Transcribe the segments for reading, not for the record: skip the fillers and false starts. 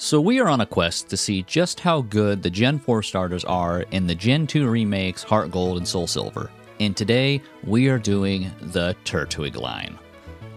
So we are on a quest to see just how good the Gen 4 starters are in the Gen 2 remakes Heart Gold and Soul Silver. And today, we are doing the Turtwig line.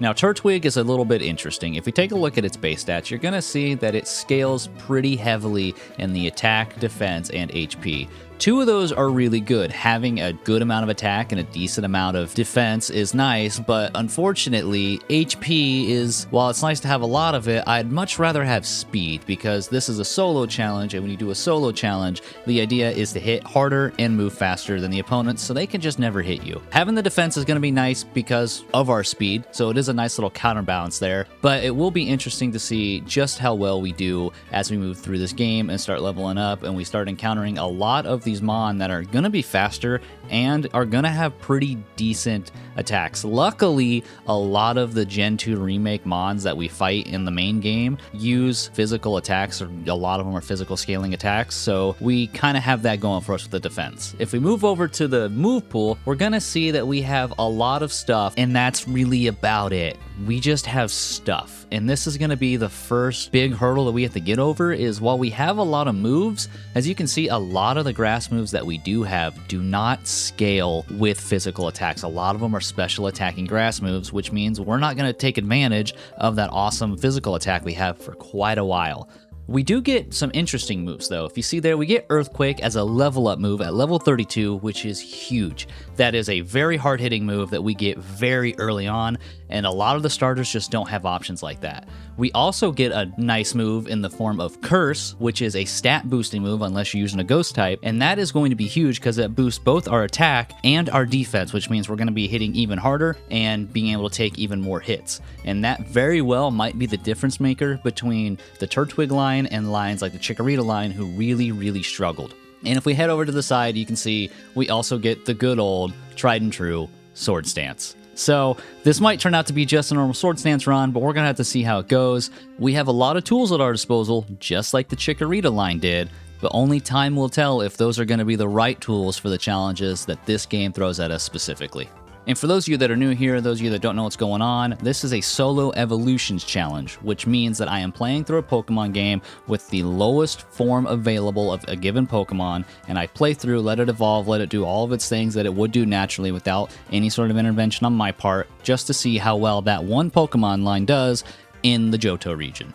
Now, Turtwig is a little bit interesting. If we take a look at its base stats, you're going to see that it scales pretty heavily in the attack, defense, and HP. Two of those are really good. Having a good amount of attack and a decent amount of defense is nice, but unfortunately, HP is, while it's nice to have a lot of it, I'd much rather have speed because this is a solo challenge, and when you do a solo challenge, the idea is to hit harder and move faster than the opponents so they can just never hit you. Having the defense is going to be nice because of our speed, so it is a nice little counterbalance there, but it will be interesting to see just how well we do as we move through this game and start leveling up and we start encountering a lot of these mon that are going to be faster and are going to have pretty decent attacks. Luckily, a lot of the Gen 2 remake mons that we fight in the main game use physical attacks, or a lot of them are physical scaling attacks, so we kind of have that going for us with the defense. If we move over to the move pool, we're going to see that we have a lot of stuff, and that's really about it. We just have stuff, and this is going to be the first big hurdle that we have to get over. Is while we have a lot of moves, as you can see, a lot of the grass moves that we do have do not scale with physical attacks. A lot of them are special attacking grass moves, which means we're not going to take advantage of that awesome physical attack we have for quite a while. We do get some interesting moves though. If you see there, we get Earthquake as a level up move at level 32, which is huge. That is a very hard hitting move that we get very early on, and a lot of the starters just don't have options like that. We also get a nice move in the form of Curse, which is a stat boosting move unless you're using a ghost type, and that is going to be huge because it boosts both our attack and our defense, which means we're going to be hitting even harder and being able to take even more hits. And that very well might be the difference maker between the Turtwig line and lines like the Chikorita line, who really struggled. And if we head over to the side, you can see we also get the good old tried and true Sword Stance. So this might turn out to be just a normal Sword Stance run, but we're going to have to see how it goes. We have a lot of tools at our disposal, just like the Chikorita line did, but only time will tell if those are going to be the right tools for the challenges that this game throws at us specifically. And for those of you that are new here, those of you that don't know what's going on, this is a solo evolutions challenge, which means that I am playing through a Pokemon game with the lowest form available of a given Pokemon, and I play through, let it evolve, let it do all of its things that it would do naturally without any sort of intervention on my part, just to see how well that one Pokemon line does in the Johto region.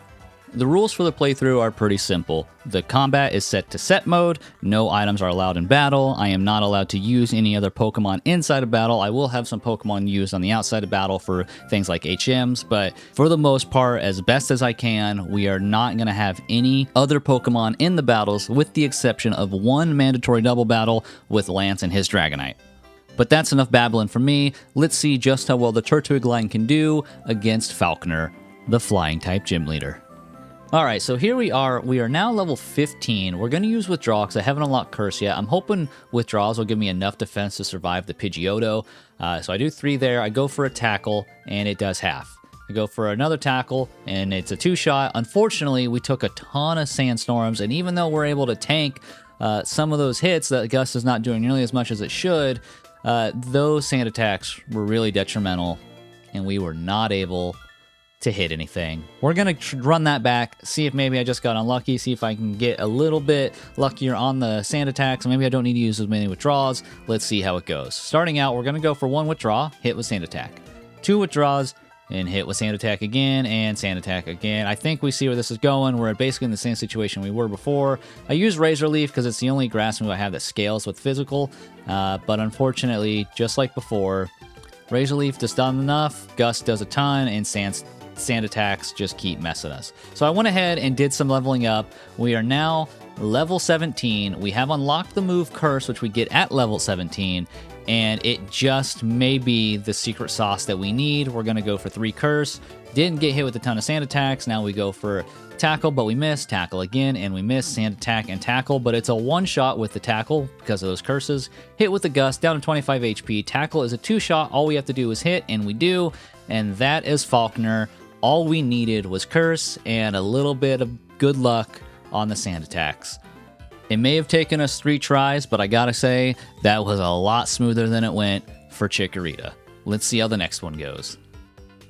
The rules for the playthrough are pretty simple. The combat is set to set mode, no items are allowed in battle, I am not allowed to use any other Pokemon inside of battle. I will have some Pokemon used on the outside of battle for things like HMs, but for the most part, as best as I can, we are not going to have any other Pokemon in the battles with the exception of one mandatory double battle with Lance and his Dragonite. But that's enough babbling from me. Let's see just how well the Turtwig line can do against Falkner, the flying type gym leader. Alright, so here we are. We are now level 15. We're going to use Withdraw because I haven't unlocked Curse yet. I'm hoping Withdraws will give me enough defense to survive the Pidgeotto. So I do 3 there. I go for a Tackle, and it does half. I go for another Tackle, and it's a 2-shot. Unfortunately, we took a ton of Sandstorms, and even though we're able to tank some of those hits that Gus is not doing nearly as much as it should, those Sand attacks were really detrimental, and we were not able to hit anything. We're gonna run that back, see if maybe I just got unlucky, see if I can get a little bit luckier on the sand attacks, and maybe I don't need to use as many withdraws. Let's see how it goes. Starting out, we're gonna go for 1 withdraw, hit with sand attack, 2 withdraws, and hit with sand attack again, and sand attack again. I think we see where this is going. We're basically in the same situation we were before. I use Razor Leaf because it's the only grass move I have that scales with physical, but unfortunately, just like before, Razor Leaf does not enough, Gust does a ton, and sand attacks just keep messing us. So I went ahead and did some leveling up. We are now level 17. We have unlocked the move Curse, which we get at level 17, and it just may be the secret sauce that we need. We're going to go for 3 Curse. Didn't get hit with a ton of sand attacks. Now we go for Tackle, but we miss. Tackle again, and we miss. Sand attack and Tackle, but it's a 1-shot with the Tackle because of those curses. Hit with the Gust, down to 25 HP. Tackle is a 2-shot. All we have to do is hit, and we do, and that is Falkner. All we needed was Curse and a little bit of good luck on the sand attacks. It may have taken us 3 tries, but I gotta say, that was a lot smoother than it went for Chikorita. Let's see how the next one goes.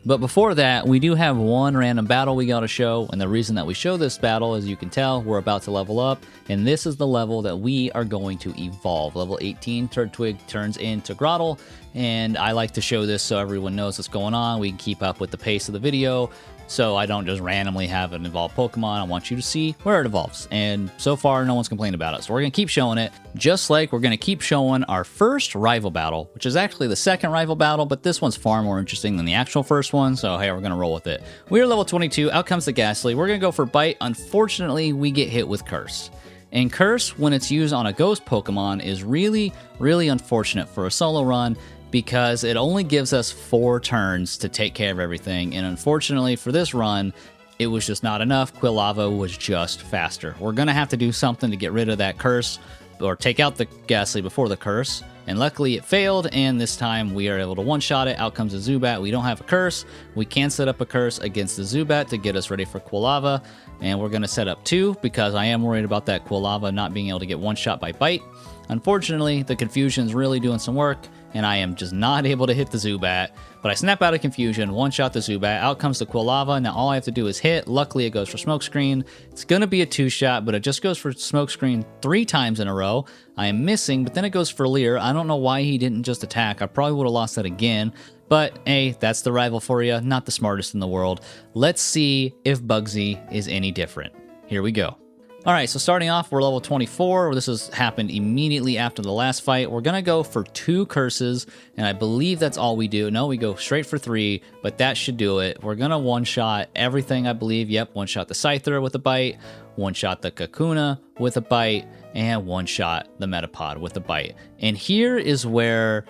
But before that, we do have one random battle we gotta show, and the reason that we show this battle, as you can tell, we're about to level up, and this is the level that we are going to evolve. Level 18, Turtwig turns into Grottle, and I like to show this so everyone knows what's going on. We can keep up with the pace of the video, so I don't just randomly have an evolved Pokemon. I want you to see where it evolves, and so far, no one's complained about it, so we're gonna keep showing it, just like we're gonna keep showing our first rival battle, which is actually the second rival battle, but this one's far more interesting than the actual first one, so hey, we're gonna roll with it. We are level 22, out comes the Ghastly. We're gonna go for Bite. Unfortunately, we get hit with Curse. And Curse, when it's used on a ghost Pokemon, is really, really unfortunate for a solo run because it only gives us 4 turns to take care of everything. And unfortunately for this run, it was just not enough. Quilava was just faster. We're gonna have to do something to get rid of that Curse or take out the Ghastly before the Curse. And luckily it failed, and this time we are able to one-shot it. Out comes a Zubat. We don't have a Curse. We can set up a Curse against the Zubat to get us ready for Quilava. And we're going to set up 2 because I am worried about that Quilava not being able to get one-shot by Bite. Unfortunately, the Confusion is really doing some work, and I am just not able to hit the Zubat. But I snap out of Confusion, one-shot the Zubat. Out comes the Quilava. Now all I have to do is hit. Luckily, it goes for Smokescreen. It's going to be a 2-shot, but it just goes for Smokescreen 3 times in a row. I am missing, but then it goes for Leer. I don't know why he didn't just attack. I probably would have lost that again. But hey, that's the rival for you. Not the smartest in the world. Let's see if Bugsy is any different. Here we go. All right, so starting off, we're level 24. This has happened immediately after the last fight. We're going to go for 2 curses, and I believe that's all we do. No, we go straight for 3, but that should do it. We're going to one-shot everything, I believe. Yep, one-shot the Scyther with a Bite, one-shot the Kakuna with a Bite, and one-shot the Metapod with a Bite. And here is where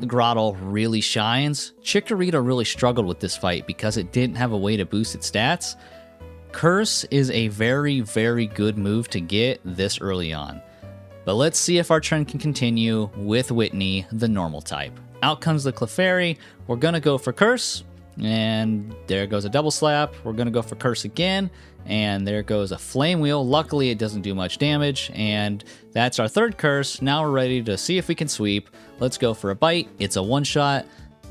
Grottle really shines. Chikorita really struggled with this fight because it didn't have a way to boost its stats. Curse is a very, very good move to get this early on. But let's see if our trend can continue with Whitney, the normal type. Out comes the Clefairy. We're going to go for Curse. And there goes a double slap. We're going to go for Curse again. And there goes a Flame Wheel. Luckily, it doesn't do much damage. And that's our 3rd Curse. Now we're ready to see if we can sweep. Let's go for a Bite. It's a one-shot.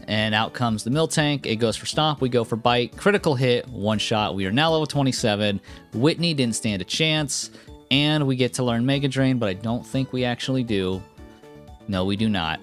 And out comes the Miltank. It goes for Stomp. We go for Bite. Critical hit. One-shot. We are now level 27. Whitney didn't stand a chance. And we get to learn Mega Drain, but I don't think we actually do. No, we do not.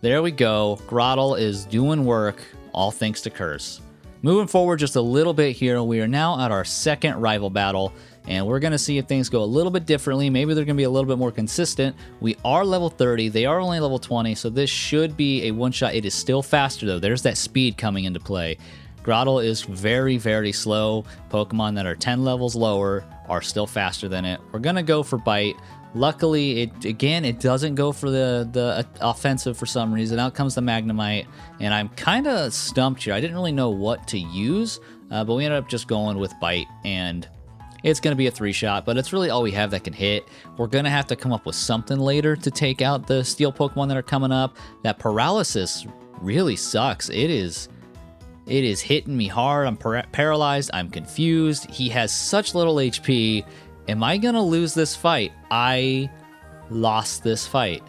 There we go. Grottle is doing work, all thanks to Curse. Moving forward just a little bit here, we are now at our 2nd rival battle, and we're going to see if things go a little bit differently. Maybe they're going to be a little bit more consistent. We are level 30. They are only level 20, so this should be a one-shot. It is still faster, though. There's that speed coming into play. Grottle is very, very slow. Pokemon that are 10 levels lower are still faster than it. We're going to go for Bite. Luckily, it doesn't go for the offensive for some reason. Out comes the Magnemite, and I'm kind of stumped here. I didn't really know what to use, but we ended up just going with Bite, and it's going to be a 3-shot, but it's really all we have that can hit. We're going to have to come up with something later to take out the Steel Pokemon that are coming up. That Paralysis really sucks. It is hitting me hard. I'm paralyzed. I'm confused. He has such little HP. Am I going to lose this fight? I lost this fight.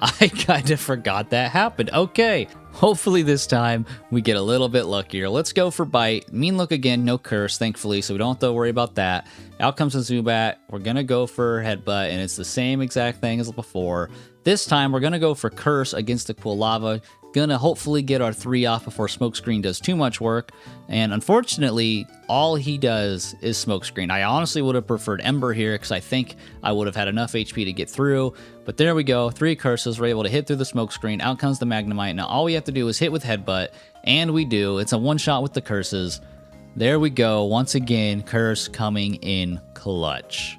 I kind of forgot that happened. Okay, hopefully this time we get a little bit luckier. Let's go for Bite. Mean Look again, no Curse, thankfully, so we don't have to worry about that. Out comes a Zubat. We're going to go for Headbutt, and it's the same exact thing as before. This time, we're going to go for Curse against the Quilava. Gonna hopefully get our 3 off before Smokescreen does too much work. And unfortunately, all he does is Smokescreen. I honestly would have preferred Ember here because I think I would have had enough HP to get through. But there we go. 3 curses. We're able to hit through the Smokescreen. Out comes the Magnemite. Now all we have to do is hit with Headbutt. And we do. It's a one-shot with the curses. There we go. Once again, Curse coming in clutch.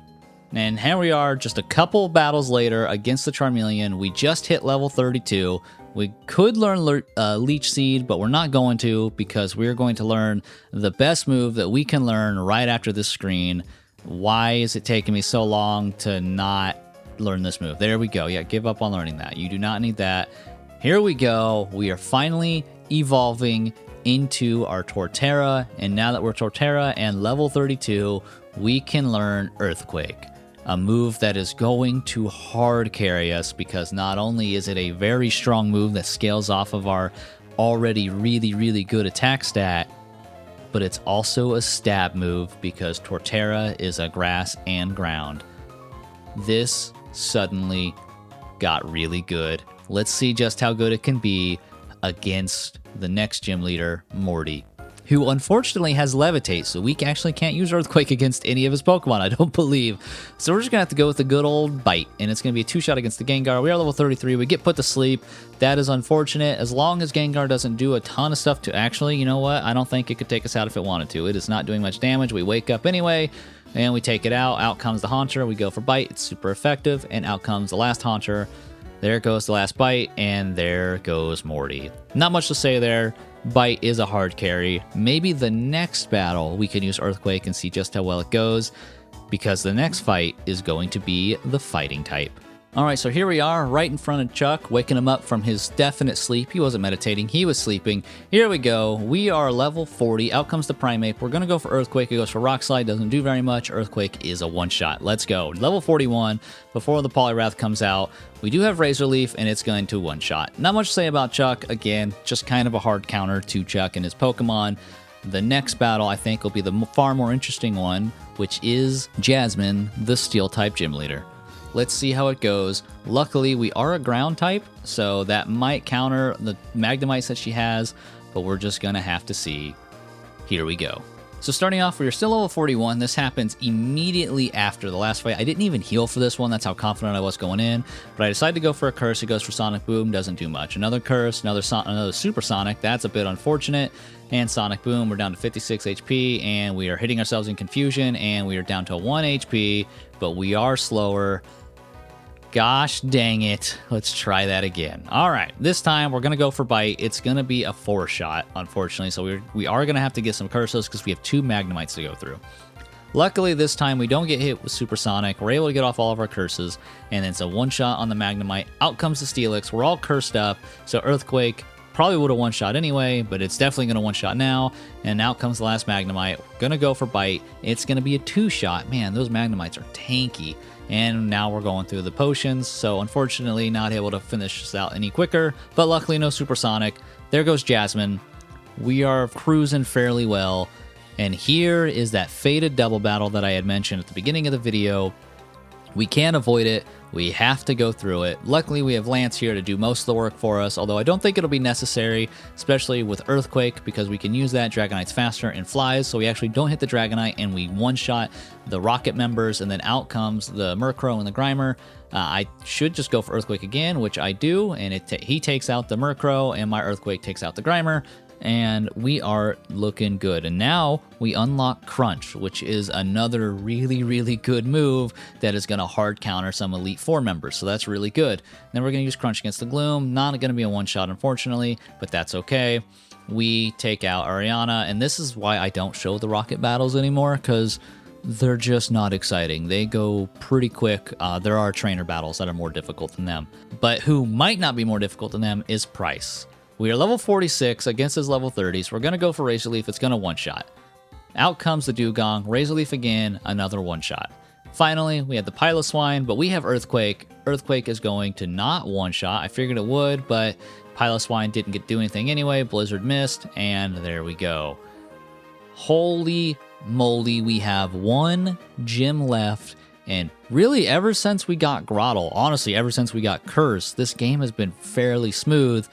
And here we are, just a couple battles later against the Charmeleon. We just hit level 32. We could learn Leech Seed, but we're not going to because we're going to learn the best move that we can learn right after this screen. Why is it taking me so long to not learn this move? There we go. Yeah, give up on learning that. You do not need that. Here we go. We are finally evolving into our Torterra, and now that we're Torterra and level 32, we can learn Earthquake. A move that is going to hard carry us because not only is it a very strong move that scales off of our already really, really good attack stat, but it's also a stab move because Torterra is a grass and ground. This suddenly got really good. Let's see just how good it can be against the next gym leader, Morty, who unfortunately has Levitate, so we actually can't use Earthquake against any of his Pokemon, I don't believe. So we're just going to have to go with the good old Bite, and it's going to be a 2-shot against the Gengar. We are level 33. We get put to sleep. That is unfortunate. As long as Gengar doesn't do a ton of stuff to actually, you know what? I don't think it could take us out if it wanted to. It is not doing much damage. We wake up anyway, and we take it out. Out comes the Haunter. We go for Bite. It's super effective, and out comes the last Haunter. There goes the last Bite, and there goes Morty. Not much to say there. Bite is a hard carry. Maybe the next battle we can use Earthquake and see just how well it goes, because the next fight is going to be the fighting type. Alright, so here we are right in front of Chuck, waking him up from his definite sleep. He wasn't meditating, he was sleeping. Here we go. We are level 40. Out comes the Primeape. We're going to go for Earthquake. It goes for Rock Slide. Doesn't do very much. Earthquake is a one-shot. Let's go. Level 41 before the Poliwrath comes out. We do have Razor Leaf, and it's going to one-shot. Not much to say about Chuck. Again, just kind of a hard counter to Chuck and his Pokemon. The next battle, I think, will be the far more interesting one, which is Jasmine, the Steel-type gym leader. Let's see how it goes. Luckily, we are a ground type, so that might counter the Magnemites that she has, but we're just going to have to see. Here we go. So starting off, we are still level 41. This happens immediately after the last fight. I didn't even heal for this one. That's how confident I was going in. But I decided to go for a Curse. It goes for Sonic Boom. Doesn't do much. Another Curse. Another Supersonic. That's a bit unfortunate. And Sonic Boom. We're down to 56 HP. And we are hitting ourselves in confusion. And we are down to 1 HP. But we are slower. Gosh dang it. Let's try that again. All right. This time we're going to go for Bite. It's going to be a 4-shot, unfortunately. So we are going to have to get some curses because we have 2 Magnemites to go through. Luckily, this time we don't get hit with Supersonic. We're able to get off all of our curses. And it's a 1-shot on the Magnemite. Out comes the Steelix. We're all cursed up. So Earthquake probably would have 1-shot anyway, but it's definitely going to 1-shot now. And out comes the last Magnemite. We're going to go for Bite. It's going to be a 2-shot. Man, those Magnemites are tanky. And now we're going through the potions, so unfortunately not able to finish this out any quicker, but luckily no Supersonic. There goes Jasmine. We are cruising fairly well, and here is that fated double battle that I had mentioned at the beginning of the video. We can't avoid it. We have to go through it. Luckily, we have Lance here to do most of the work for us, although I don't think it'll be necessary, especially with Earthquake, because we can use that. Dragonite's faster and flies, so we actually don't hit the Dragonite, and we one-shot the Rocket members, and then out comes the Murkrow and the Grimer. I should just go for Earthquake again, which I do, and he takes out the Murkrow, and my Earthquake takes out the Grimer. And we are looking good. And now we unlock Crunch, which is another really, really good move that is going to hard counter some Elite Four members. So that's really good. Then we're going to use Crunch against the Gloom. Not going to be a one-shot, unfortunately, but that's okay. We take out Ariana, and this is why I don't show the Rocket battles anymore, because they're just not exciting. They go pretty quick. There are trainer battles that are more difficult than them. But who might not be more difficult than them is Pryce. We are level 46 against his level 30s. We're going to go for Razor Leaf. It's going to one-shot. Out comes the Dugong. Razor Leaf again, another one-shot. Finally, we had the Piloswine, but we have Earthquake. Earthquake is going to not one-shot. I figured it would, but Piloswine didn't do anything anyway. Blizzard missed, and there we go. Holy moly, we have 1 gym left, and really ever since we got Grottle, honestly, ever since we got Curse, this game has been fairly smooth.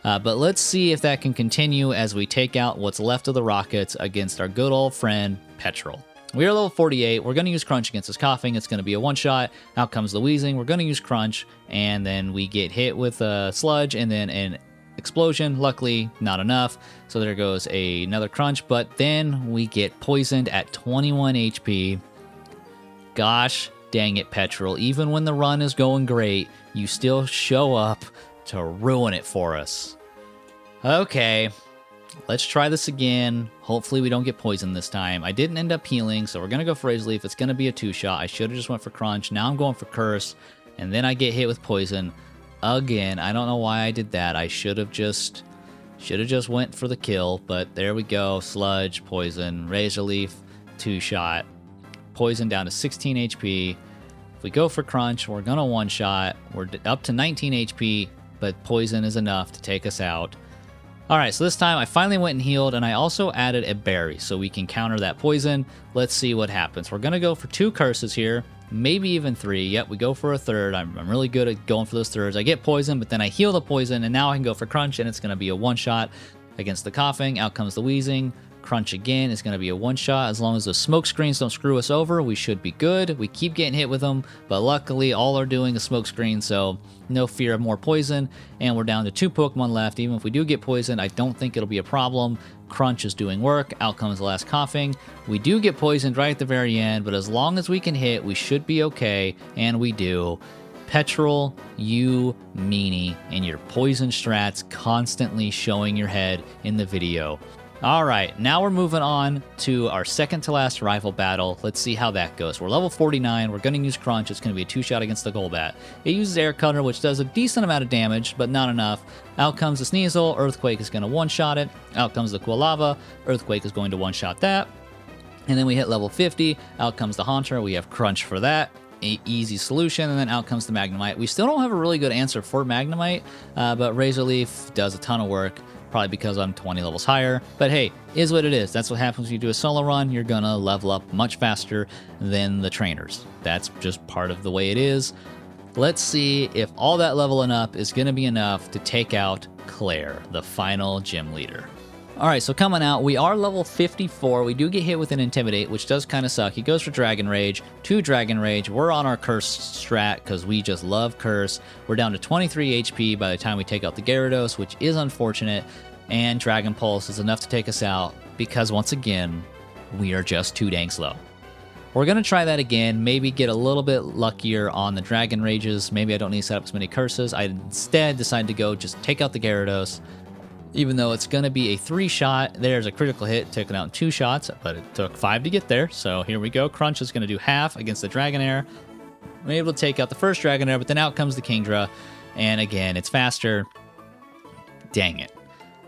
But let's see if that can continue as we take out what's left of the Rockets against our good old friend, Petrel. We are level 48. We're going to use Crunch against his Coughing. It's going to be a one-shot. Out comes the Wheezing. We're going to use Crunch, and then we get hit with a Sludge and then an Explosion. Luckily, not enough. So there goes another Crunch, but then we get poisoned at 21 HP. Gosh dang it, Petrel. Even when the run is going great, you still show up to ruin it for us. Okay, let's try this again. Hopefully we don't get poisoned this time. I didn't end up healing, so we're going to go for Razor Leaf. It's going to be a 2-shot. I should have just went for Crunch. Now I'm going for Curse, and then I get hit with Poison again. I don't know why I did that. I should have just went for the kill, but there we go. Sludge, Poison, Razor Leaf, 2-shot. Poison down to 16 HP. If we go for Crunch, we're going to one-shot. We're up to 19 HP. But Poison is enough to take us out. All right, so this time I finally went and healed, and I also added a berry so we can counter that poison. Let's see what happens. We're going to go for 2 curses here, maybe even 3. Yep, we go for a third. I'm really good at going for those thirds. I get poison, but then I heal the poison, and now I can go for crunch, and it's going to be a one-shot against the coughing. Out comes the wheezing. Crunch again is going to be a one-shot. As long as the smoke screens don't screw us over, we should be good. We keep getting hit with them, but luckily all they're doing is smoke screen, so no fear of more poison. And we're down to 2 Pokemon left. Even if we do get poisoned, I don't think it'll be a problem. Crunch is doing work. Out comes the last coughing. We do get poisoned right at the very end, but as long as we can hit, we should be okay, and we do. Petrol, you meanie, and your poison strats constantly showing your head in the video. All right, now we're moving on to our second to last rival battle. Let's see how that goes. We're level 49. We're going to use Crunch. It's going to be a 2-shot against the Golbat. It uses Air Cutter, which does a decent amount of damage, but not enough. Out comes the Sneasel. Earthquake is going to one-shot it. Out comes the Quilava. Earthquake is going to one-shot that. And then we hit level 50. Out comes the Haunter. We have Crunch for that. Easy solution, and then out comes the Magnemite. We still don't have a really good answer for Magnemite, but Razor Leaf does a ton of work. Probably because I'm 20 levels higher. But hey, is what it is. That's what happens when you do a solo run. You're gonna level up much faster than the trainers. That's just part of the way it is. Let's see if all that leveling up is gonna be enough to take out Clair, the final gym leader. All right, so coming out, we are level 54. We do get hit with an Intimidate, which does kind of suck. He goes for Dragon Rage, 2 Dragon Rage. We're on our Curse strat because we just love Curse. We're down to 23 HP by the time we take out the Gyarados, which is unfortunate. And Dragon Pulse is enough to take us out because, once again, we are just too dang slow. We're going to try that again, maybe get a little bit luckier on the Dragon Rages. Maybe I don't need to set up as many curses. I instead decided to go just take out the Gyarados. Even though it's going to be a 3-shot, there's a critical hit, taken out in 2 shots, but it took 5 to get there. So here we go. Crunch is going to do half against the Dragonair. I'm able to take out the first Dragonair, but then out comes the Kingdra. And again, it's faster. Dang it.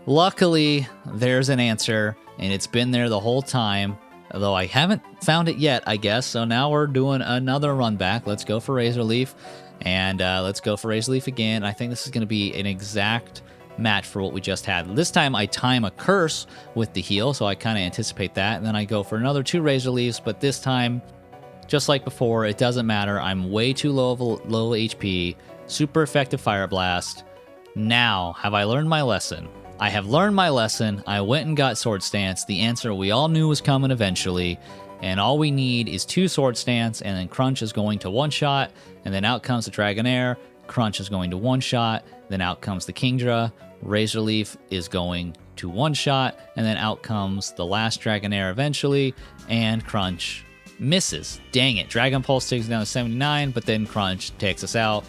Luckily, there's an answer, and it's been there the whole time. Although I haven't found it yet, I guess. So now we're doing another run back. Let's go for Razor Leaf. And let's go for Razor Leaf again. I think this is going to be an exact match for what we just had. This time I time a curse with the heal, so I kind of anticipate that, and then I go for another 2 Razor Leaves, but this time, just like before, it doesn't matter. I'm way too low HP. Super effective Fire Blast. Now, have I learned my lesson? I have learned my lesson. I went and got Sword Stance. The answer we all knew was coming eventually, and all we need is 2 Sword Stance, and then Crunch is going to one-shot, and then out comes the Dragonair. Crunch is going to one-shot, then out comes the Kingdra. Razor Leaf is going to one-shot, and then out comes the last Dragonair eventually, and Crunch misses. Dang it. Dragon Pulse takes it down to 79, but then Crunch takes us out.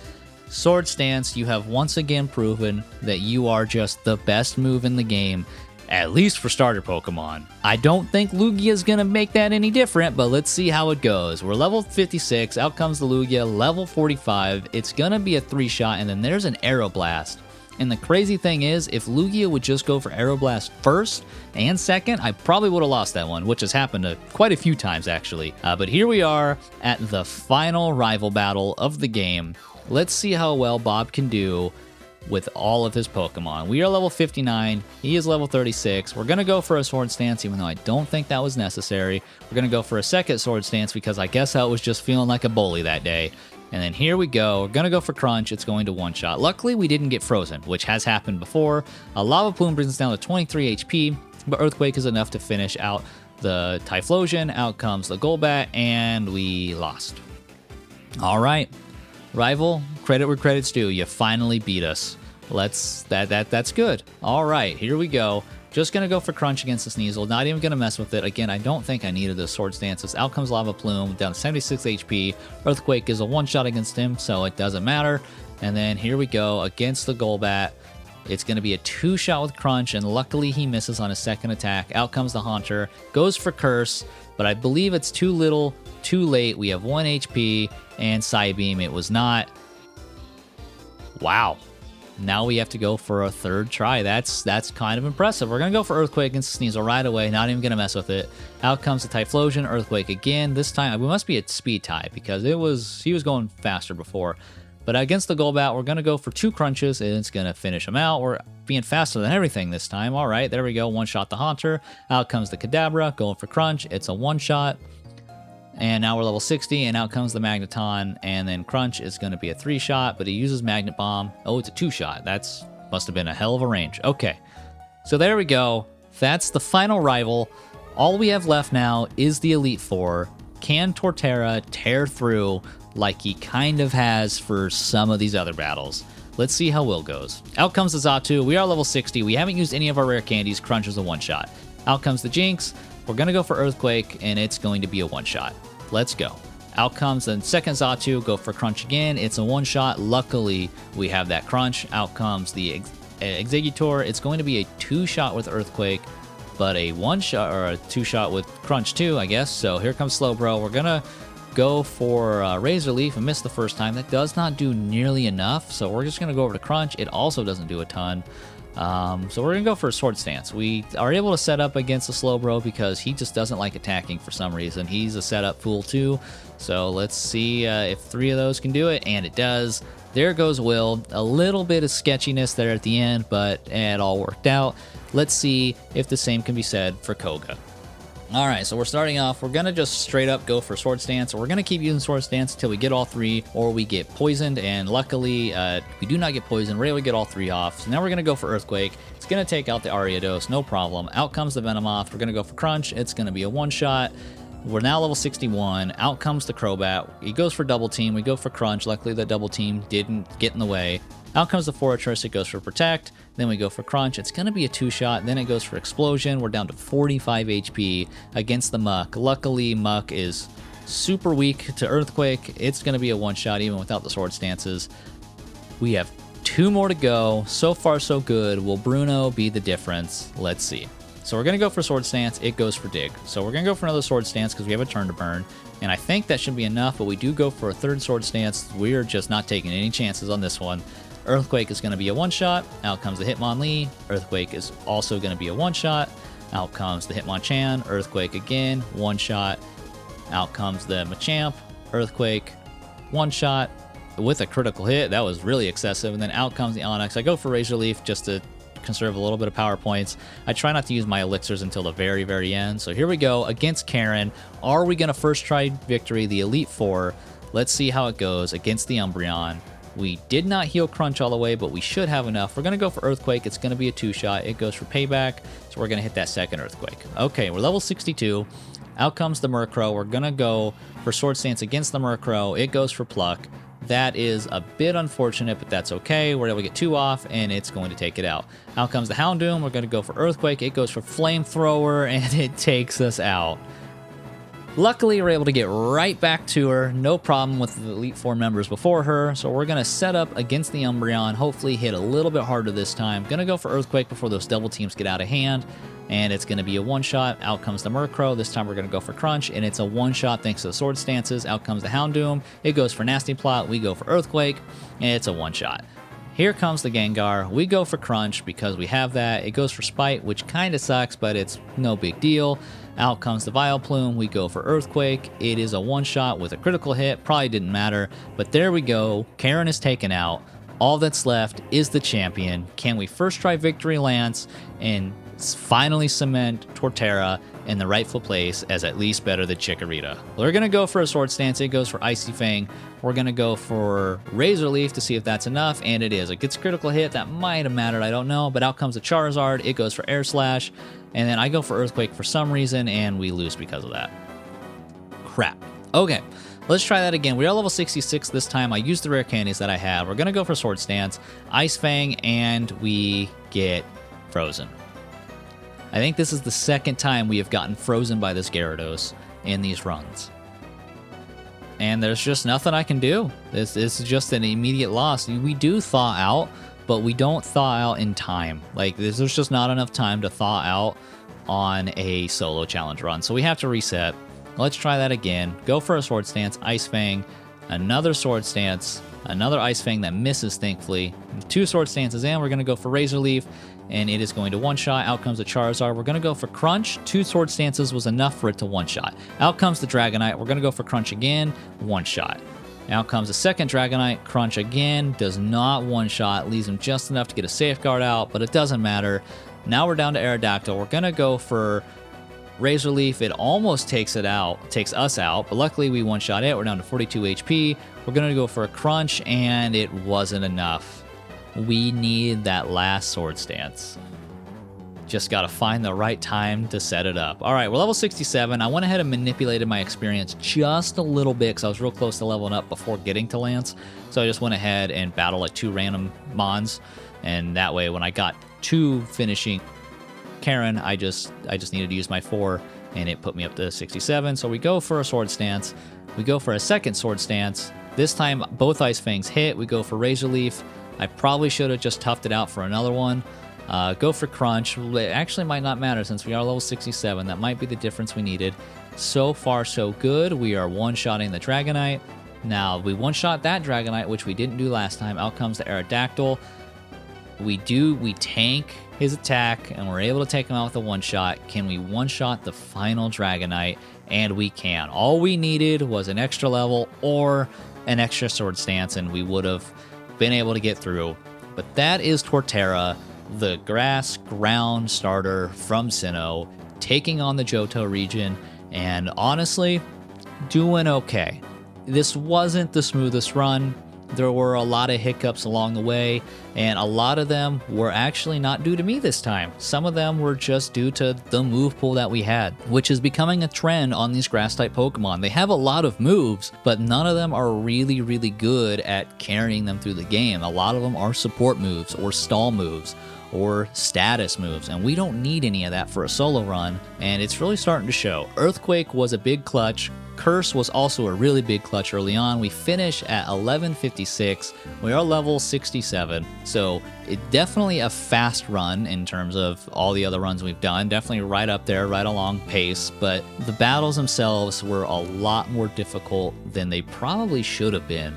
Sword Stance, you have once again proven that you are just the best move in the game, at least for starter Pokemon. I don't think Lugia is going to make that any different, but let's see how it goes. We're level 56, out comes the Lugia, level 45. It's going to be a 3-shot, and then there's an Aeroblast. And the crazy thing is, if Lugia would just go for Aeroblast first and second, I probably would have lost that one, which has happened quite a few times, actually. But here we are at the final rival battle of the game. Let's see how well Bob can do with all of his Pokemon. We are level 59. He is level 36. We're going to go for a Sword Stance, even though I don't think that was necessary. We're going to go for a second Sword Stance because I guess I was just feeling like a bully that day. And then here we go. We're going to go for Crunch. It's going to one-shot. Luckily, we didn't get frozen, which has happened before. A Lava Plume brings us down to 23 HP, but Earthquake is enough to finish out the Typhlosion. Out comes the Golbat, and we lost. All right. Rival, credit where credit's due. You finally beat us. That's good. All right, here we go. Just going to go for Crunch against the Sneasel. Not even going to mess with it. Again, I don't think I needed the Sword Stances. Out comes Lava Plume, down to 76 HP. Earthquake is a one-shot against him, so it doesn't matter. And then here we go against the Golbat. It's going to be a 2-shot with Crunch, and luckily he misses on his second attack. Out comes the Haunter. Goes for Curse, but I believe it's too little, too late. We have 1 HP, and Psybeam. It was not. Wow. Now we have to go for a third try. That's kind of impressive. We're going to go for Earthquake against Sneasel right away. Not even going to mess with it. Out comes the Typhlosion. Earthquake again. This time, we must be at speed tie because he was going faster before. But against the Golbat, we're going to go for 2 crunches, and it's going to finish him out. We're being faster than everything this time. All right, there we go. One-shot the Haunter. Out comes the Kadabra, going for crunch. It's a one-shot. And now we're level 60, and out comes the Magneton, and then crunch is going to be a 3-shot, but he uses Magnet Bomb. Oh, it's a 2-shot. That's must have been a hell of a range. Okay, so there we go. That's the final rival. All we have left now is the Elite Four. Can Torterra tear through like he kind of has for some of these other battles? Let's see how Will goes. Out comes the Xatu. We are level 60. We haven't used any of our rare candies. Crunch is a one-shot. Out comes the Jinx. We're going to go for Earthquake, and it's going to be a one-shot. Let's go. Out comes the second Xatu. Go for Crunch again. It's a one-shot. Luckily, we have that Crunch. Out comes the Exeggutor. It's going to be a 2-shot with Earthquake, but a 1-shot or a 2-shot with Crunch too, I guess. So here comes Slowbro. We're going to go for Razor Leaf and miss the first time. That does not do nearly enough, so we're just going to go over to Crunch. It also doesn't do a ton. So we're going to go for a Sword Stance. We are able to set up against the Slowbro because he just doesn't like attacking for some reason. He's a setup fool too. So let's see if 3 of those can do it, and it does. There goes Will. A little bit of sketchiness there at the end, but it all worked out. Let's see if the same can be said for Koga. All right, so we're starting off. We're going to just straight up go for Sword Stance. We're going to keep using Sword Stance until we get all 3 or we get poisoned. And luckily, we do not get poisoned. We're able to get all 3 off. So now we're going to go for Earthquake. It's going to take out the Ariados, no problem. Out comes the Venomoth. We're going to go for Crunch. It's going to be a one-shot. We're now level 61. Out comes the Crobat. He goes for Double Team. We go for Crunch. Luckily, the Double Team didn't get in the way. Out comes the Fortress. It goes for Protect. Then we go for Crunch. It's going to be a 2-shot. Then it goes for Explosion. We're down to 45 HP against the Muck. Luckily, Muck is super weak to Earthquake. It's going to be a 1-shot even without the Sword Stances. We have 2 more to go. So far, so good. Will Bruno be the difference? Let's see. So we're going to go for Sword Stance. It goes for Dig. So we're going to go for another Sword Stance because we have a turn to burn. And I think that should be enough, but we do go for a 3rd Sword Stance. We're just not taking any chances on this one. Earthquake is going to be a 1-shot. Out comes the Hitmonlee. Earthquake is also going to be a 1-shot. Out comes the Hitmonchan. Earthquake again, 1-shot. Out comes the Machamp. Earthquake, 1-shot with a critical hit. That was really excessive. And then out comes the Onyx. I go for Razor Leaf just to conserve a little bit of power points. I try not to use my elixirs until the very, very end. So here we go against Karen. Are we going to first try victory, the Elite Four? Let's see how it goes against the Umbreon. We did not heal Crunch all the way, but we should have enough. We're going to go for Earthquake. It's going to be a 2-shot. It goes for Payback, so we're going to hit that second Earthquake. Okay, we're level 62. Out comes the Murkrow. We're going to go for Sword Stance against the Murkrow. It goes for Pluck. That is a bit unfortunate, but that's okay. We're able to get 2 off, and it's going to take it out. Out comes the Houndoom. We're going to go for Earthquake. It goes for Flamethrower, and it takes us out. Luckily, we're able to get right back to her. No problem with the Elite Four members before her. So we're going to set up against the Umbreon. Hopefully hit a little bit harder this time. Going to go for Earthquake before those double teams get out of hand. And it's going to be a 1-shot. Out comes the Murkrow. This time we're going to go for Crunch. And it's a 1-shot thanks to the Sword Stances. Out comes the Houndoom. It goes for Nasty Plot. We go for Earthquake. And it's a 1-shot. Here comes the Gengar. We go for Crunch because we have that. It goes for Spite, which kind of sucks, but it's no big deal. Out comes the Vileplume. We go for Earthquake. It is a 1-shot with a critical hit. Probably didn't matter, but there we go. Karen is taken out. All that's left is the champion. Can we first try Victory Lance and finally cement Torterra in the rightful place as at least better than Chikorita? We're going to go for a Sword Stance. It goes for Icy Fang. We're going to go for Razor Leaf to see if that's enough, and it is. It gets a critical hit. That might have mattered, I don't know, but out comes a Charizard. It goes for Air Slash, and then I go for Earthquake for some reason, and we lose because of that. Crap. Okay, let's try that again. We are level 66 this time. I used the rare candies that I have. We're going to go for Sword Stance, Ice Fang, and we get frozen. I think this is the second time we have gotten frozen by this Gyarados in these runs. And there's just nothing I can do. This is just an immediate loss. We do thaw out, but we don't thaw out in time. Like, there's just not enough time to thaw out on a solo challenge run. So we have to reset. Let's try that again. Go for a Sword Stance, Ice Fang, another Sword Stance, another Ice Fang that misses, thankfully. 2 Sword Stances in. We're going to go for Razor Leaf, and it is going to 1-shot. Out comes the Charizard. We're going to go for Crunch. 2 Sword Stances was enough for it to 1-shot. Out comes the Dragonite. We're going to go for Crunch again, 1-shot. Out comes the second Dragonite. Crunch again, does not one-shot, leaves him just enough to get a safeguard out, but it doesn't matter. Now we're down to Aerodactyl. We're gonna go for Razor Leaf. It almost takes us out, but luckily we one-shot it. We're down to 42 HP. We're gonna go for a Crunch, and it wasn't enough. We need that last Sword Stance. Just gotta find the right time to set it up. All right, we're level 67. I went ahead and manipulated my experience just a little bit because I was real close to leveling up before getting to Lance. So I just went ahead and battled like 2 random Mons, and that way when I got 2 finishing Karen, I just needed to use my 4, and it put me up to 67. So we go for a Sword Stance. We go for a second Sword Stance. This time both Ice Fangs hit. We go for Razor Leaf. I probably should have just toughed it out for another one. Go for Crunch. It actually might not matter since we are level 67. That might be the difference we needed. So far, so good. We are one-shotting the Dragonite. Now, we one-shot that Dragonite, which we didn't do last time. Out comes the Aerodactyl. We tank his attack, and we're able to take him out with a one-shot. Can we one-shot the final Dragonite? And we can. All we needed was an extra level or an extra Sword Stance, and we would have been able to get through. But that is Torterra, the grass ground starter from Sinnoh, taking on the Johto region, and honestly, doing okay. This wasn't the smoothest run. There were a lot of hiccups along the way, and a lot of them were actually not due to me this time. Some of them were just due to the move pool that we had, which is becoming a trend on these grass-type Pokemon. They have a lot of moves, but none of them are really, really good at carrying them through the game. A lot of them are support moves or stall moves or status moves, and we don't need any of that for a solo run, and it's really starting to show. Earthquake was a big clutch. Curse was also a really big clutch early on. We finish at 1156. We are level 67, so it definitely a fast run in terms of all the other runs we've done. Definitely right up there, right along pace, but the battles themselves were a lot more difficult than they probably should have been,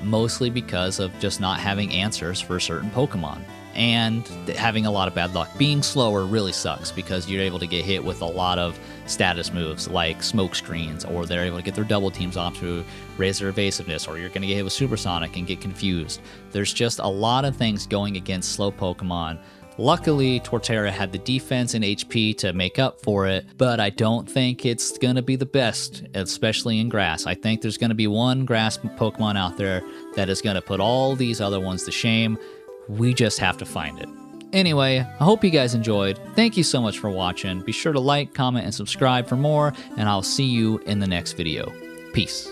mostly because of just not having answers for certain Pokemon. And having a lot of bad luck. Being slower really sucks because you're able to get hit with a lot of status moves like smoke screens, or they're able to get their double teams off to raise their evasiveness, or you're going to get hit with Supersonic and get confused. There's just a lot of things going against slow Pokemon. Luckily, Torterra had the defense and HP to make up for it, but I don't think it's going to be the best, especially in grass. I think there's going to be one grass Pokemon out there that is going to put all these other ones to shame. We just have to find it. Anyway, I hope you guys enjoyed. Thank you so much for watching. Be sure to like, comment, and subscribe for more, and I'll see you in the next video. Peace.